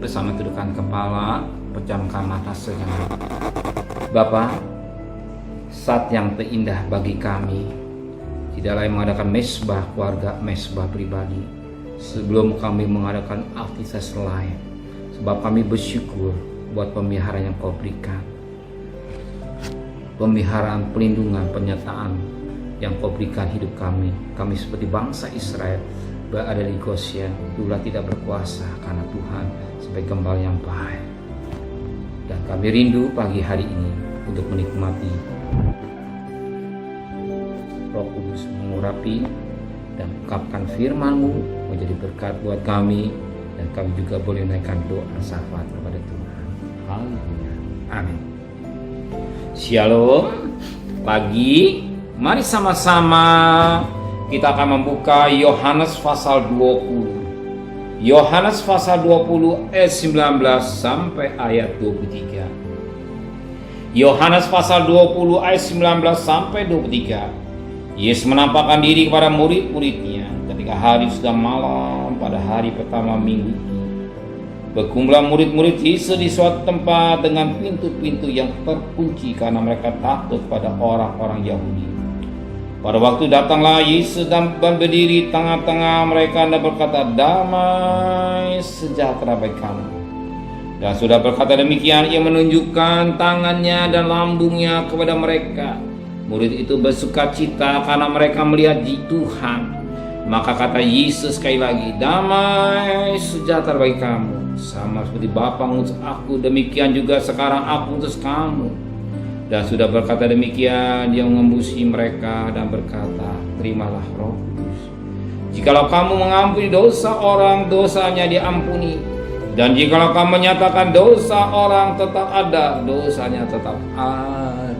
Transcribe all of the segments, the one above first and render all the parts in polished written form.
bersama tundukkan kepala, pejamkan mata sejenak. Bapa, saat yang terindah bagi kami tidak lain mengadakan mesbah keluarga, mesbah pribadi sebelum kami mengadakan aktivitas lain, sebab kami bersyukur buat pemeliharaan yang kau berikan, pemeliharaan, pelindungan, penyertaan yang kau berikan hidup kami. Kami seperti bangsa Israel berada di Goshen, itulah tidak berkuasa karena Tuhan sebagai gembala yang baik. Dan kami rindu pagi hari ini untuk menikmati Roh Kudus mengurapi dan ungkapkan firman-Mu menjadi berkat buat kami, dan kami juga boleh menaikkan doa syafaat kepada Tuhan. Haleluya. Amin. Shalom. Pagi, mari sama-sama kita akan membuka Yohanes pasal 20. Yohanes pasal 20 ayat 19 sampai ayat 23. Yohanes pasal 20 ayat 19 sampai 23. Yesus menampakkan diri kepada murid-muridnya ketika hari sudah malam pada hari pertama minggu ini. Berkumpullah murid-murid Yesus di suatu tempat dengan pintu-pintu yang terkunci karena mereka takut pada orang-orang Yahudi. Pada waktu datanglah Yesus dan berdiri tengah-tengah mereka dan berkata, "Damai sejahtera bagi kamu." Dan sudah berkata demikian, ia menunjukkan tangannya dan lambungnya kepada mereka. Murid itu bersukacita karena mereka melihat Tuhan. Maka kata Yesus sekali lagi, "Damai sejahtera bagi kamu. Sama seperti Bapa mengutus aku, demikian juga sekarang aku utus kamu." Dan sudah berkata demikian, dia mengembusi mereka dan berkata, "Terimalah Roh Kudus. Jikalau kamu mengampuni dosa orang, dosanya diampuni. Dan jikalau kamu menyatakan dosa orang, tetap ada, dosanya tetap ada."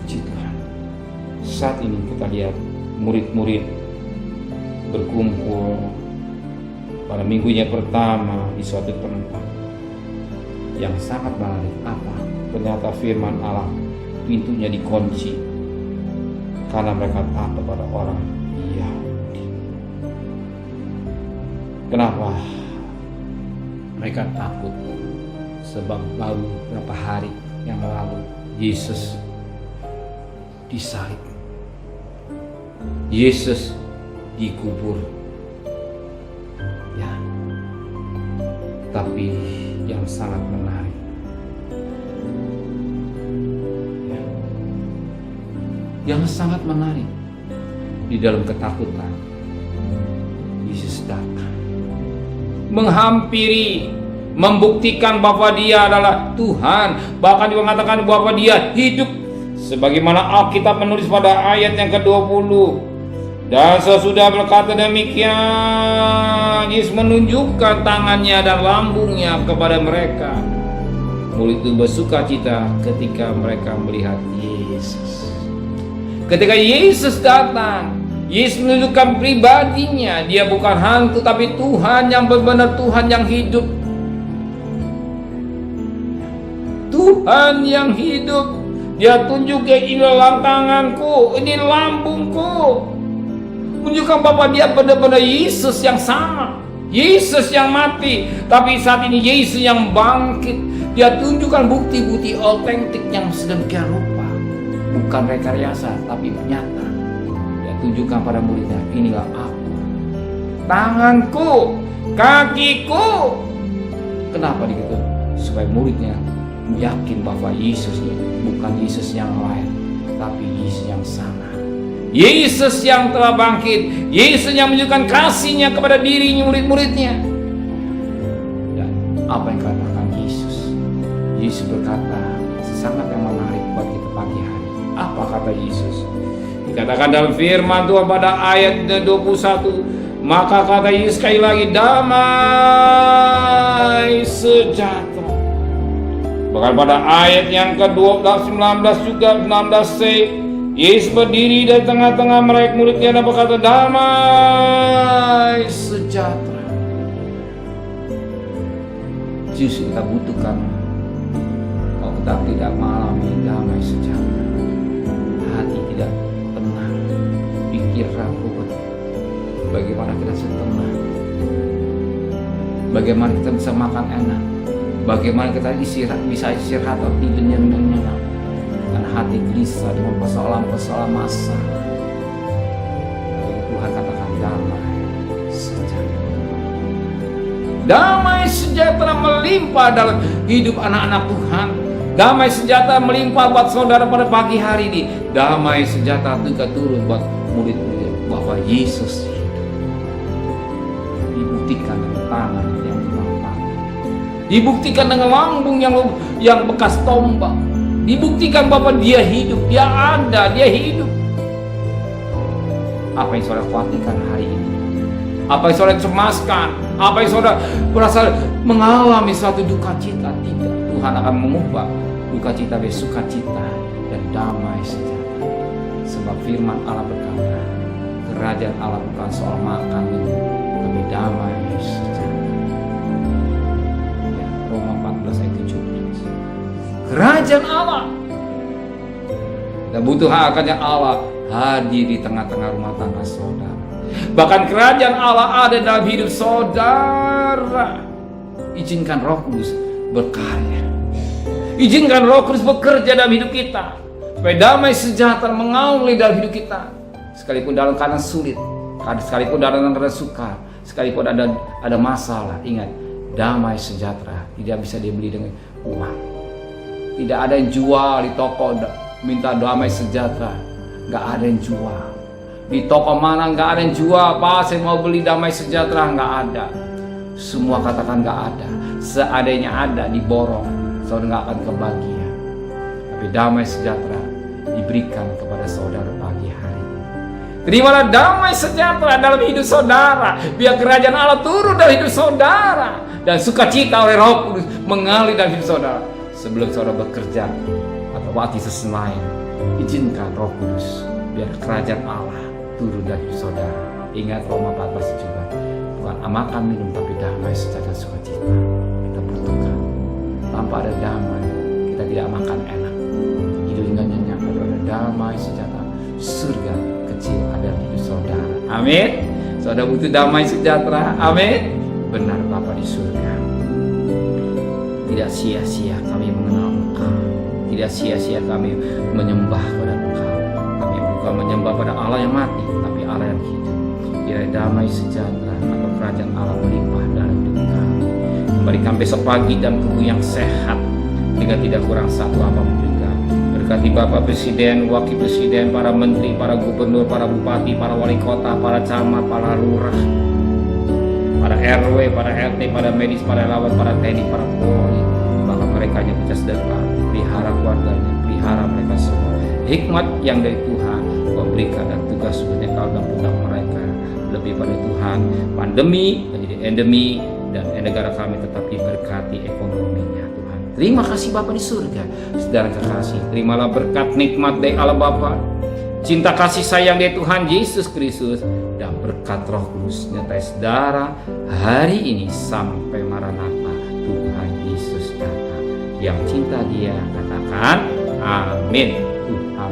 Puji Tuhan. Saat ini kita lihat murid-murid berkumpul pada minggunya pertama di suatu tempat yang sangat menarik. Apa? Ternyata firman Allah pintunya dikunci karena mereka takut pada orang Yahudi. Kenapa mereka takut? Sebab baru beberapa hari yang lalu Yesus disalib, Yesus dikubur. Ya. Tapi yang sangat menarik, ya, yang sangat menarik, di dalam ketakutan Yesus datang menghampiri, membuktikan bahwa dia adalah Tuhan. Bahkan dia mengatakan bahwa dia hidup, sebagaimana Alkitab menulis pada ayat yang ke-20. Dan sesudah berkata demikian, Yesus menunjukkan tangannya dan lambungnya kepada mereka. Murid itu bersukacita ketika mereka melihat Yesus. Ketika Yesus datang, Yesus menunjukkan pribadinya. Dia bukan hantu, tapi Tuhan yang benar-benar, Tuhan yang hidup. Tuhan yang hidup. Dia tunjukkan, inilah tanganku, ini lambungku. Menunjukkan bahwa dia benar-benar Yesus yang sama, Yesus yang mati, tapi saat ini Yesus yang bangkit. Dia tunjukkan bukti-bukti otentik yang sedemikian rupa, bukan rekayasa tapi nyata. Dia tunjukkan pada muridnya, inilah aku, tanganku, kakiku. Kenapa begitu? Supaya muridnya yakin bahwa Yesus ini bukan Yesus yang lain, tapi Yesus yang sama. Yesus yang telah bangkit, Yesus yang menunjukkan kasih-Nya kepada dirinya, murid-muridnya. Dan apa yang katakan Yesus? Yesus berkata sangat yang menarik buat kita pagi hari. Apa kata Yesus? Dikatakan dalam firman Tuhan pada ayat 21. Maka kata Yesus sekali lagi, "Damai sejahtera." Bahkan pada ayat yang ke-12, 19 juga, 16c, Yesus berdiri di tengah-tengah mereka muridnya dan berkata, "Damai sejahtera." Justru kita butuhkan, kalau kita tidak mengalami damai sejahtera, hati tidak tenang, pikir rapuh, bagaimana kita setenang? Bagaimana kita bisa makan enak, bagaimana kita bisa istirahat atau tidur nyenyak, dengan hati gelisah dengan persoalan-persoalan masa. Tuhan katakan damai sejahtera. Damai sejahtera melimpah dalam hidup anak-anak Tuhan. Damai sejahtera melimpah buat saudara pada pagi hari ini. Damai sejahtera juga turun buat murid-murid bahwa Yesus hidup. Dibuktikan dengan tangan yang lapang, dibuktikan dengan lambung yang bekas tombak, dibuktikan bahwa Dia hidup, Dia ada, Dia hidup. Apa yang saudara khawatirkan hari ini? Apa yang saudara cemaskan? Apa yang saudara merasa mengalami suatu duka cita? Tidak. Tuhan akan mengubah duka cita menjadi sukacita dan damai sejahtera. Sebab firman Allah berkata, kerajaan Allah bukan soal makan minum, tapi damai sejahtera. Ya, Roma 14 ayat 17. Kerajaan Allah. Dan butuh akannya Allah hadir di tengah-tengah rumah tangga saudara. Bahkan kerajaan Allah ada dalam hidup saudara. Izinkan Roh Kudus berkarya. Izinkan Roh Kudus bekerja dalam hidup kita, supaya damai sejahtera mengalir dalam hidup kita. Sekalipun dalam keadaan sulit, sekalipun dalam keadaan sukar, sekalipun ada masalah, ingat, damai sejahtera tidak bisa dibeli dengan uang. Tidak ada yang jual di toko minta damai sejahtera. Gak ada yang jual. Di toko mana gak ada yang jual, Pak saya mau beli damai sejahtera, gak ada. Semua katakan gak ada. Seadanya ada diborong, saudara gak akan kebahagiaan. Tapi damai sejahtera diberikan kepada saudara pagi hari ini. Terimalah damai sejahtera dalam hidup saudara. Biar kerajaan Allah turun dalam hidup saudara, dan sukacita oleh Roh Kudus mengalir dalam hidup saudara. Sebelum saudara bekerja atau aktivitas lain, izinkan Roh Kudus biar kerajaan Allah turun dari saudara. Ingat Roma 14 juga, bukan makan minum tapi damai sejahtera sukacita kita butuhkan. Tanpa ada damai kita tidak makan enak, hidup dengan nyenyak. Kalau ada damai sejahtera, surga kecil ada di hidup saudara. Amin. Saudara butuh damai sejahtera. Amin. Benar Bapa di surga, tidak sia-sia kami mengenal Engkau, tidak sia-sia kami menyembah kepada Engkau. Kami bukan menyembah pada Allah yang mati, tapi Allah yang hidup. Biar damai sejahtera atau kerajaan Allah melimpah dalam hidup kami. Kembalikan besok pagi dan tubuh yang sehat, hingga tidak kurang satu apapun juga. Berkati Bapak Presiden, Wakil Presiden, para Menteri, para Gubernur, para Bupati, para Wali Kota, para Camat, para Lurah, para RW, para RT, para medis, para relawan, para TNI, para Polri. Bahkan mereka yang becas dan pelihara keluarganya, pelihara mereka semua. Hikmat yang dari Tuhan memberikan dan tugas sebenarnya kalau dalam pundak mereka. Lebih pada Tuhan, pandemi menjadi endemi dan negara kami tetap diberkati ekonominya Tuhan. Terima kasih Bapa di surga. Saudara kekasih, terimalah berkat nikmat dari Allah Bapa, cinta kasih sayang dari Tuhan Yesus Kristus, dan berkat Roh Kudus nyertai saudara hari ini sampai Maranatha Tuhan Yesus datang. Yang cinta Dia katakan amin. Tuhan